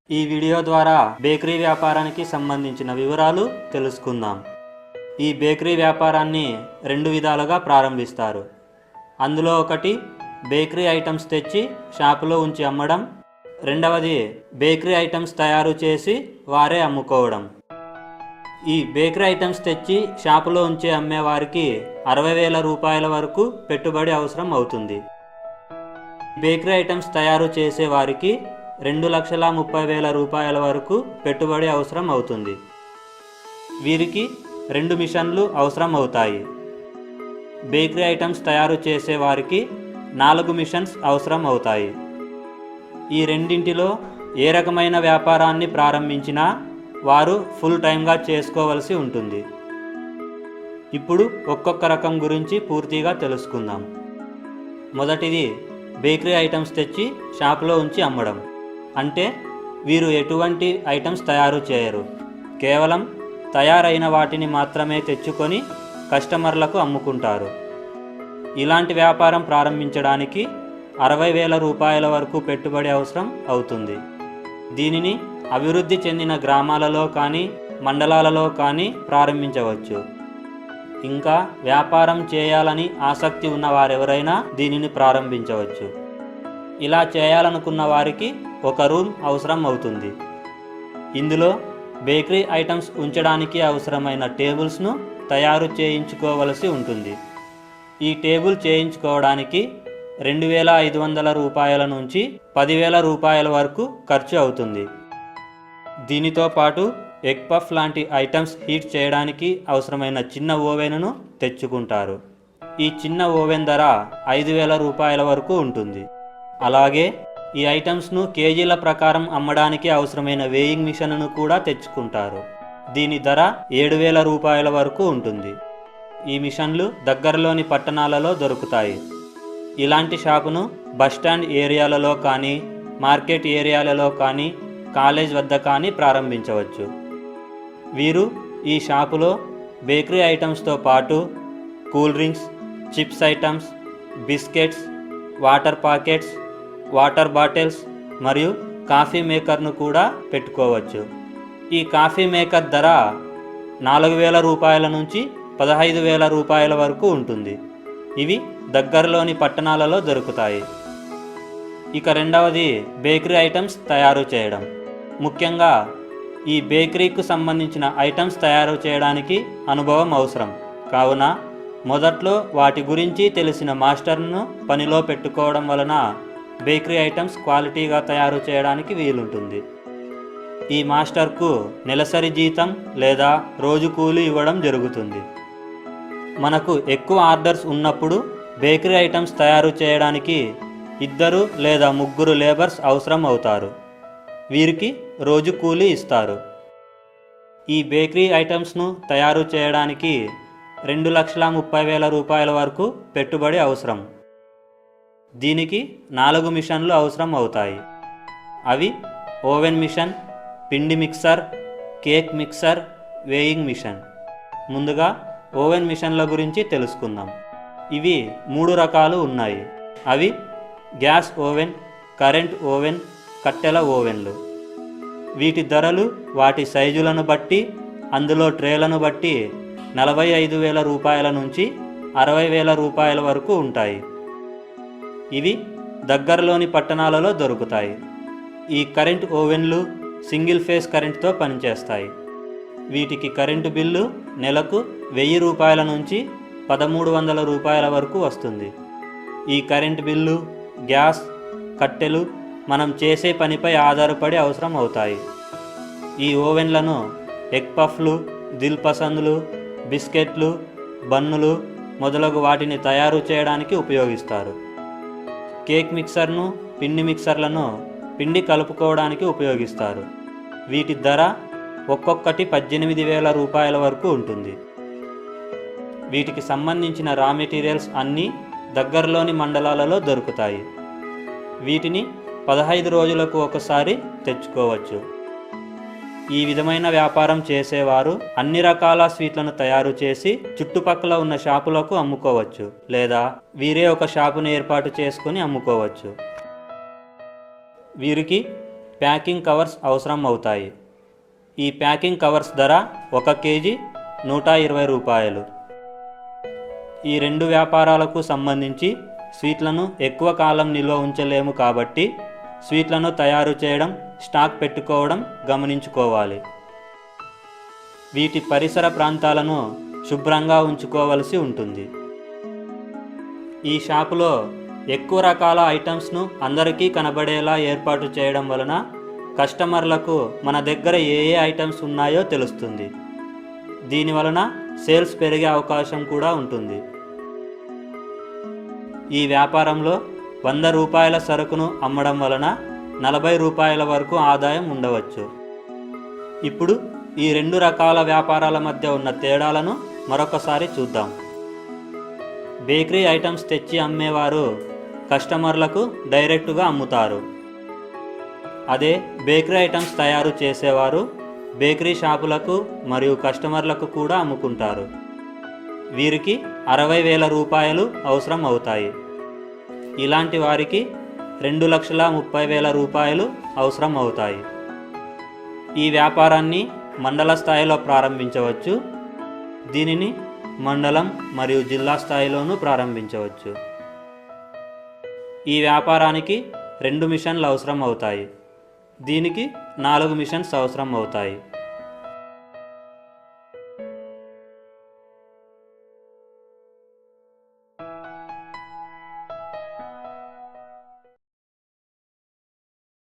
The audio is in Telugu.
ఈ వీడియో ద్వారా బేకరీ వ్యాపారానికి సంబంధించిన వివరాలు తెలుసుకుందాం. ఈ బేకరీ వ్యాపారాన్ని రెండు విధాలుగా ప్రారంభిస్తారు. అందులో ఒకటి బేకరీ ఐటమ్స్ తెచ్చి షాపులో ఉంచి అమ్మడం, రెండవది బేకరీ ఐటమ్స్ తయారు చేసి వారే అమ్ముకోవడం. ఈ బేకరీ ఐటమ్స్ తెచ్చి షాపులో ఉంచి అమ్మేవారికి 60,000 రూపాయల వరకు పెట్టుబడి అవసరం అవుతుంది. బేకరీ ఐటమ్స్ తయారు చేసే వారికి 2,30,000 రూపాయల వరకు పెట్టుబడి అవసరం అవుతుంది. వీరికి 2 మిషన్లు అవసరం అవుతాయి. బేకరీ ఐటమ్స్ తయారు చేసే వారికి 4 మిషన్స్ అవసరం అవుతాయి. ఈ రెండింటిలో ఏ రకమైన వ్యాపారాన్ని ప్రారంభించినా వారు ఫుల్ టైమ్గా చేసుకోవలసి ఉంటుంది. ఇప్పుడు ఒక్కొక్క రకం గురించి పూర్తిగా తెలుసుకుందాం. మొదటిది బేకరీ ఐటమ్స్ తెచ్చి షాపులో ఉంచి అమ్మడం. అంటే వీరు ఎటువంటి ఐటమ్స్ తయారు చేయరు, కేవలం తయారైన వాటిని మాత్రమే తెచ్చుకొని కస్టమర్లకు అమ్ముకుంటారు. ఇలాంటి వ్యాపారం ప్రారంభించడానికి 60,000 రూపాయల వరకు పెట్టుబడి అవసరం అవుతుంది. దీనిని అభివృద్ధి చెందిన గ్రామాలలో కానీ మండలాలలో కానీ ప్రారంభించవచ్చు. ఇంకా వ్యాపారం చేయాలని ఆసక్తి ఉన్న వారెవరైనా దీనిని ప్రారంభించవచ్చు. ఇలా చేయాలనుకున్న వారికి ఒక రూమ్ అవసరం అవుతుంది. ఇందులో బేకరీ ఐటమ్స్ ఉంచడానికి అవసరమైన టేబుల్స్ను తయారు చేయించుకోవలసి ఉంటుంది. ఈ టేబుల్ చేయించుకోవడానికి 2,500 రూపాయల నుంచి 10,000 రూపాయల వరకు ఖర్చు అవుతుంది. దీనితో పాటు ఎగ్ పఫ్ లాంటి ఐటమ్స్ హీట్ చేయడానికి అవసరమైన చిన్న ఓవెన్ను తెచ్చుకుంటారు. ఈ చిన్న ఓవెన్ ధర 5,000 రూపాయల వరకు ఉంటుంది. అలాగే ఈ ఐటమ్స్ను కేజీల ప్రకారం అమ్మడానికి అవసరమైన వేయింగ్ మిషన్ను కూడా తెచ్చుకుంటారు. దీని ధర 7,000 రూపాయల వరకు ఉంటుంది. ఈ మిషన్లు దగ్గరలోని పట్టణాలలో దొరుకుతాయి. ఇలాంటి షాపును బస్టాండ్ ఏరియాలలో కానీ, మార్కెట్ ఏరియాలలో కానీ, కాలేజ్ వద్ద కానీ ప్రారంభించవచ్చు. వీరు ఈ షాపులో బేకరీ ఐటమ్స్తో పాటు cool drinks, chips items, biscuits, water packets, water bottles మరియు కాఫీ మేకర్ను కూడా పెట్టుకోవచ్చు. ఈ కాఫీ మేకర్ ధర 4,000 రూపాయల నుంచి 15,000 రూపాయల వరకు ఉంటుంది. ఇవి దగ్గరలోని పట్టణాలలో దొరుకుతాయి. ఇక రెండవది బేకరీ ఐటమ్స్ తయారు చేయడం. ముఖ్యంగా ఈ బేకరీకి సంబంధించిన ఐటమ్స్ తయారు చేయడానికి అనుభవం అవసరం. కావున మొదట్లో వాటి గురించి తెలిసిన మాస్టర్ను పనిలో పెట్టుకోవడం వలన బేకరీ ఐటమ్స్ క్వాలిటీగా తయారు చేయడానికి వీలుంటుంది. ఈ మాస్టర్కు నెలసరి జీతం లేదా రోజు కూలీ ఇవ్వడం జరుగుతుంది. మనకు ఎక్కువ ఆర్డర్స్ ఉన్నప్పుడు బేకరీ ఐటమ్స్ తయారు చేయడానికి 2 లేదా 3 లేబర్స్ అవసరం అవుతారు. వీరికి రోజు కూలీ ఇస్తారు. ఈ బేకరీ ఐటమ్స్ను తయారు చేయడానికి 2,30,000 రూపాయల వరకు పెట్టుబడి అవసరం. దీనికి 4 మిషన్లు అవసరం అవుతాయి. అవి ఓవెన్ మిషన్, పిండి mixer, cake mixer, weighing machine. ముందుగా ఓవెన్ మిషన్ల గురించి తెలుసుకుందాం. ఇవి 3 రకాలు ఉన్నాయి. అవి గ్యాస్ ఓవెన్, కరెంట్ ఓవెన్, కట్టెల ఓవెన్లు. వీటి ధరలు వాటి సైజులను బట్టి, అందులో ట్రేలను బట్టి 45,000 రూపాయల నుంచి 60,000 రూపాయల వరకు ఉంటాయి. ఇవి దగ్గరలోని పట్టణాలలో దొరుకుతాయి. ఈ కరెంట్ ఓవెన్లు సింగిల్ ఫేజ్ కరెంటుతో పనిచేస్తాయి. వీటికి కరెంటు బిల్లు నెలకు 1,000 రూపాయల నుంచి 1,300 రూపాయల వరకు వస్తుంది. ఈ కరెంటు బిల్లు, గ్యాస్, కట్టెలు మనం చేసే పనిపై ఆధారపడి అవసరం అవుతాయి. ఈ ఓవెన్లను ఎగ్ పఫ్లు, దిల్ పసందులు, బిస్కెట్లు, బన్నులు మొదలగు వాటిని తయారు చేయడానికి ఉపయోగిస్తారు. కేక్ మిక్సర్ను, పిండి మిక్సర్లను పిండి కలుపుకోవడానికి ఉపయోగిస్తారు. వీటి ధర ఒక్కొక్కటి 18,000 రూపాయల వరకు ఉంటుంది. వీటికి సంబంధించిన రా మెటీరియల్స్ అన్నీ దగ్గరలోని మండలాలలో దొరుకుతాయి. వీటిని 15 రోజులకు ఒకసారి తెచ్చుకోవచ్చు. ఈ విధమైన వ్యాపారం చేసేవారు అన్ని రకాల స్వీట్లను తయారు చేసి చుట్టుపక్కల ఉన్న షాపులకు అమ్ముకోవచ్చు, లేదా వీరే ఒక షాపును ఏర్పాటు చేసుకుని అమ్ముకోవచ్చు. వీరికి ప్యాకింగ్ కవర్స్ అవసరం అవుతాయి. ఈ ప్యాకింగ్ కవర్స్ ధర 1 కేజీ 120 రూపాయలు. ఈ రెండు వ్యాపారాలకు సంబంధించి స్వీట్లను ఎక్కువ కాలం నిల్వ ఉంచలేము కాబట్టి స్వీట్లను తయారు చేయడం, స్టాక్ పెట్టుకోవడం గమనించుకోవాలి. వీటి పరిసర ప్రాంతాలను శుభ్రంగా ఉంచుకోవలసి ఉంటుంది. ఈ షాపులో ఎక్కువ రకాల ఐటమ్స్ను అందరికీ కనబడేలా ఏర్పాటు చేయడం వలన కస్టమర్లకు మన దగ్గర ఏ ఏ ఐటమ్స్ ఉన్నాయో తెలుస్తుంది. దీనివలన సేల్స్ పెరిగే అవకాశం కూడా ఉంటుంది. ఈ వ్యాపారంలో 100 రూపాయల సరుకును అమ్మడం వలన 40 రూపాయల వరకు ఆదాయం ఉండవచ్చు. ఇప్పుడు ఈ రెండు రకాల వ్యాపారాల మధ్య ఉన్న తేడాలను మరొకసారి చూద్దాం. బేకరీ ఐటమ్స్ తెచ్చి అమ్మేవారు కస్టమర్లకు డైరెక్టుగా అమ్ముతారు. అదే బేకరీ ఐటమ్స్ తయారు చేసేవారు బేకరీ షాపులకు మరియు కస్టమర్లకు కూడా అమ్ముకుంటారు. వీరికి 60,000 రూపాయలు అవసరం అవుతాయి. ఇలాంటి వారికి 2,30,000 రూపాయలు అవసరం అవుతాయి. ఈ వ్యాపారాన్ని మండల స్థాయిలో ప్రారంభించవచ్చు. దీనిని మండలం మరియు జిల్లా స్థాయిలోనూ ప్రారంభించవచ్చు. ఈ వ్యాపారానికి 2 మిషన్లు అవసరం అవుతాయి. దీనికి 4 మిషన్స్ అవసరం అవుతాయి.